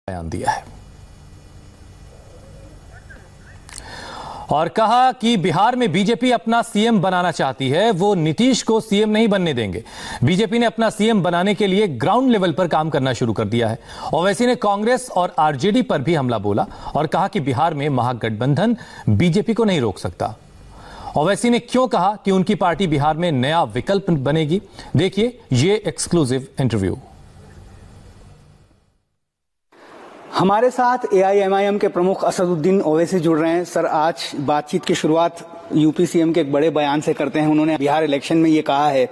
बयान दिया है और कहा कि बिहार में बीजेपी अपना सीएम बनाना चाहती है, वो नीतीश को सीएम नहीं बनने देंगे। बीजेपी ने अपना सीएम बनाने के लिए ग्राउंड लेवल पर काम करना शुरू कर दिया है। ओवैसी ने कांग्रेस और आरजेडी पर भी हमला बोला और कहा कि बिहार में महागठबंधन बीजेपी को नहीं रोक सकता। ओवैसी ने क्यों कहा कि उनकी पार्टी बिहार में नया विकल्प बनेगी, देखिए ये एक्सक्लूसिव इंटरव्यू। हमारे साथ एआईएमआईएम के प्रमुख असदुद्दीन ओवैसी जुड़ रहे हैं। सर, आज बातचीत की शुरुआत यूपी सीएम के एक बड़े बयान से करते हैं। उन्होंने बिहार इलेक्शन में ये कहा है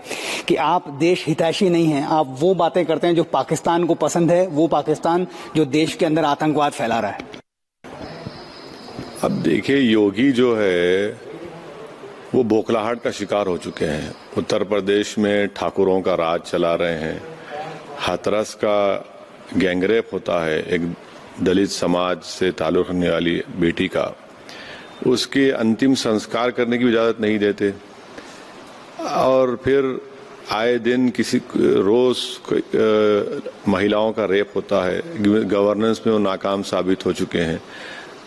कि आप देश हितैषी नहीं हैं, आप वो बातें करते हैं जो पाकिस्तान को पसंद है, वो पाकिस्तान जो देश के अंदर आतंकवाद फैला रहा है। अब देखिए, योगी जो है वो बौखलाहट का शिकार हो चुके हैं। उत्तर प्रदेश में ठाकुरों का राज चला रहे हैं। हाथरस का गैंगरेप होता है एक दलित समाज से ताल्लुक रखने वाली बेटी का, उसके अंतिम संस्कार करने की इजाजत नहीं देते और फिर आए दिन रोज महिलाओं का रेप होता है। गवर्नेंस में वो नाकाम साबित हो चुके हैं।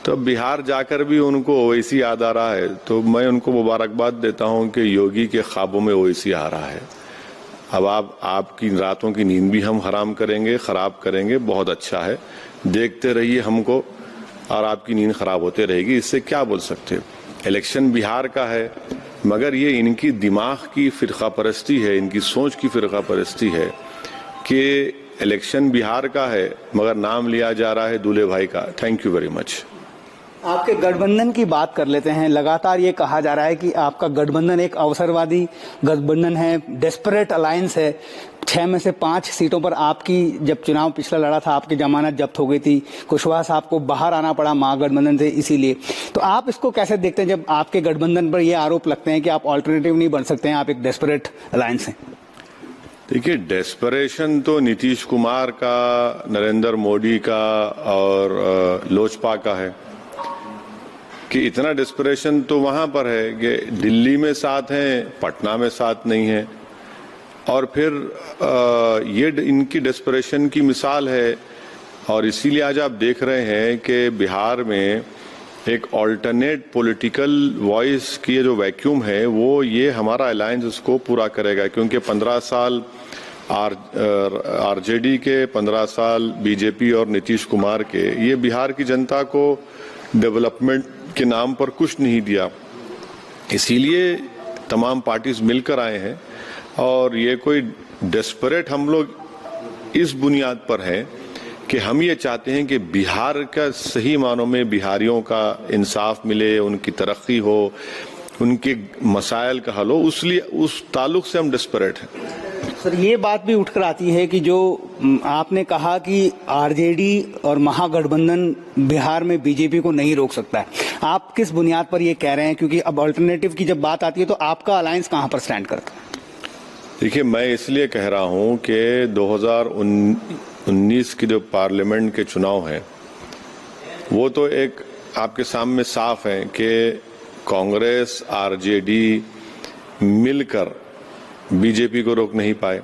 तो बिहार जाकर भी उनको ओवैसी याद आ रहा है, तो मैं उनको मुबारकबाद देता हूं कि योगी के ख्वाबों में ओवैसी आ रहा है। अब आपकी रातों की नींद भी हम हराम करेंगे, खराब करेंगे, बहुत अच्छा है। देखते रहिए हमको और आपकी नींद खराब होते रहेगी। इससे क्या बोल सकते? इलेक्शन बिहार का है, मगर ये इनकी दिमाग की फिरका परस्ती है, इनकी सोच की फिरका परस्ती है कि इलेक्शन बिहार का है मगर नाम लिया जा रहा है दूल्हे भाई का। Thank you very much. आपके गठबंधन की बात कर लेते हैं। लगातार ये कहा जा रहा है कि आपका गठबंधन एक अवसरवादी गठबंधन है, डेस्परेट अलायंस है। 6 में से 5 सीटों पर आपकी जब चुनाव पिछला लड़ा था, आपकी जमानत जब्त हो गई थी। कुशवाहा साहब को बाहर आना पड़ा महागठबंधन से, इसीलिए। तो आप इसको कैसे देखते हैं जब आपके गठबंधन पर ये आरोप लगते हैं कि आप ऑल्टरनेटिव नहीं बन सकते हैं, आप एक डेस्परेट अलायंस हैं? देखिए, डेस्परेशन तो नीतीश कुमार का, नरेंद्र मोदी का और लोजपा का है कि इतना डिस्परेशन तो वहां पर है कि दिल्ली में साथ हैं, पटना में साथ नहीं है। और फिर ये इनकी डिस्परेशन की मिसाल है और इसीलिए आज आप देख रहे हैं कि बिहार में एक ऑल्टरनेट पॉलिटिकल वॉइस की जो वैक्यूम है वो ये हमारा अलायंस उसको पूरा करेगा, क्योंकि 15 साल आरजेडी के, 15 साल बीजेपी और नीतीश कुमार के, ये बिहार की जनता को डेवलपमेंट के नाम पर कुछ नहीं दिया। इसीलिए तमाम पार्टीज मिलकर आए हैं और ये कोई डेस्परेट हम लोग इस बुनियाद पर है कि हम ये चाहते हैं कि बिहार का सही मानों में बिहारियों का इंसाफ मिले, उनकी तरक्की हो, उनके मसाइल का हल हो। उस ताल्लुक से हम डेस्परेट हैं। सर, ये बात भी उठकर आती है कि जो आपने कहा कि आरजेडी और महागठबंधन बिहार में बीजेपी को नहीं रोक सकता है, आप किस बुनियाद पर ये कह रहे हैं? क्योंकि अब अल्टरनेटिव की जब बात आती है तो आपका अलायंस कहां पर स्टैंड करता है? देखिए, मैं इसलिए कह रहा हूं कि 2019 की जो पार्लियामेंट के चुनाव हैं वो तो एक आपके सामने साफ है कि कांग्रेस आरजेडी मिलकर बीजेपी को रोक नहीं पाए।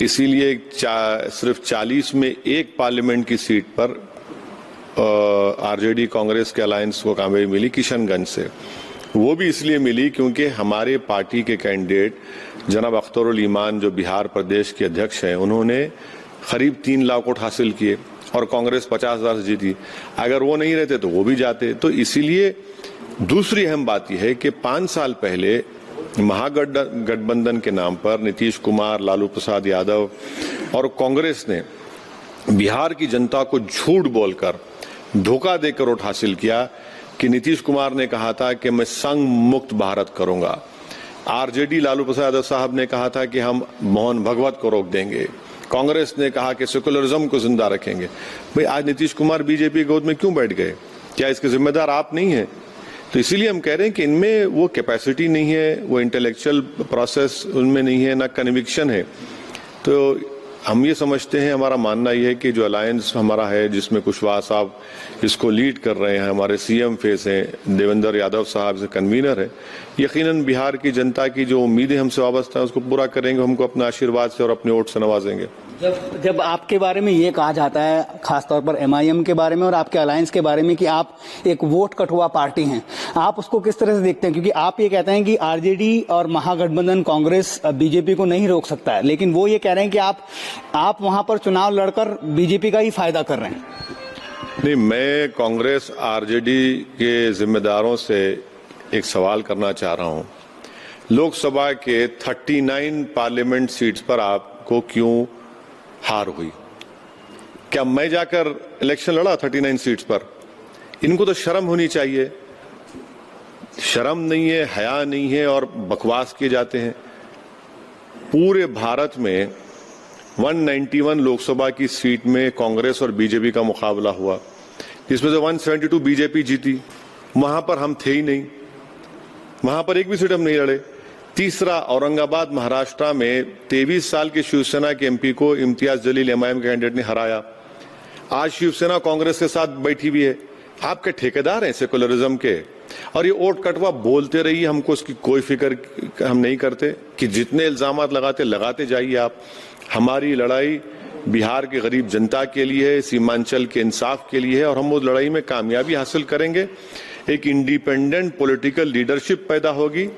इसीलिए सिर्फ 40 में एक पार्लियामेंट की सीट पर आरजेडी कांग्रेस के अलायंस को कामयाबी मिली किशनगंज से। वो भी इसलिए मिली क्योंकि हमारे पार्टी के कैंडिडेट जनाब अख्तरुल ईमान जो बिहार प्रदेश के अध्यक्ष हैं, उन्होंने करीब 3 लाख वोट हासिल किए और कांग्रेस 50,000 से जीती। अगर वो नहीं रहते तो वो भी जाते। तो इसीलिए दूसरी अहम बात यह है कि 5 साल पहले महागठबंधन के नाम पर नीतीश कुमार, लालू प्रसाद यादव और कांग्रेस ने बिहार की जनता को झूठ बोलकर, धोखा देकर वोट हासिल किया कि नीतीश कुमार ने कहा था कि मैं संघ मुक्त भारत करूंगा। आरजेडी लालू प्रसाद यादव साहब ने कहा था कि हम मोहन भगवत को रोक देंगे। कांग्रेस ने कहा कि सेकुलरिज्म को जिंदा रखेंगे। भाई, आज नीतीश कुमार बीजेपी की गोद में क्यों बैठ गए? क्या इसके जिम्मेदार आप नहीं हैं? तो इसीलिए हम कह रहे हैं कि इनमें वो कैपेसिटी नहीं है, वो इंटेलेक्चुअल प्रोसेस उनमें नहीं है, ना कन्विक्शन है। तो हम ये समझते हैं, हमारा मानना ये है कि जो अलायंस हमारा है जिसमें कुशवाहा साहब इसको लीड कर रहे हैं, हमारे सीएम फेस हैं, देवेंद्र यादव साहब से कन्वीनर है, यकीनन बिहार की जनता की जो उम्मीदें हमसे वाबस्ता है उसको पूरा करेंगे। हमको अपना आशीर्वाद से और अपने वोट से नवाजेंगे। जब आपके बारे में ये कहा जाता है, खासतौर पर एमआईएम के बारे में और आपके अलायंस के बारे में, कि आप एक वोट कटुआ पार्टी हैं, आप उसको किस तरह से देखते हैं? क्योंकि आप ये कहते हैं कि आरजेडी और महागठबंधन कांग्रेस बीजेपी को नहीं रोक सकता है, लेकिन वो ये कह रहे हैं कि आप वहां पर चुनाव लड़कर बीजेपी का ही फायदा कर रहे हैं। नहीं, मैं कांग्रेस आरजेडी के जिम्मेदारों से एक सवाल करना चाह रहा हूं। लोकसभा के 39 पार्लियामेंट सीट्स पर आपको क्यों हार हुई? क्या मैं जाकर इलेक्शन लड़ा 39 सीट्स पर? इनको तो शर्म होनी चाहिए। शर्म नहीं है, हया नहीं है और बकवास किए जाते हैं। पूरे भारत में 191 लोकसभा की सीट में कांग्रेस और बीजेपी का मुकाबला हुआ, जिसमें से 172 बीजेपी जीती। वहां पर हम थे ही नहीं, वहां पर एक भी सीट हम नहीं लड़े। तीसरा, औरंगाबाद महाराष्ट्र में 23 साल के शिवसेना के एमपी को इम्तियाज जलील एमआईएम के कैंडिडेट ने हराया। आज शिवसेना कांग्रेस के साथ बैठी हुई है। आपके ठेकेदार हैं सेकुलरिज्म के, और ये वोट कटवा बोलते रहिए, हमको उसकी कोई फिक्र हम नहीं करते कि जितने इल्जाम लगाते जाइए आप। हमारी लड़ाई बिहार के गरीब जनता के लिए है, सीमांचल के इंसाफ के लिए है, और हम उस लड़ाई में कामयाबी हासिल करेंगे। एक इंडिपेंडेंट पॉलिटिकल लीडरशिप पैदा होगी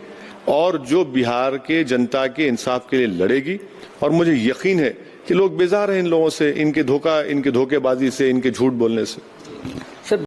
और जो बिहार के जनता के इंसाफ के लिए लड़ेगी। और मुझे यकीन है कि लोग बेजार हैं इन लोगों से, इनके धोखेबाजी से, इनके झूठ बोलने से।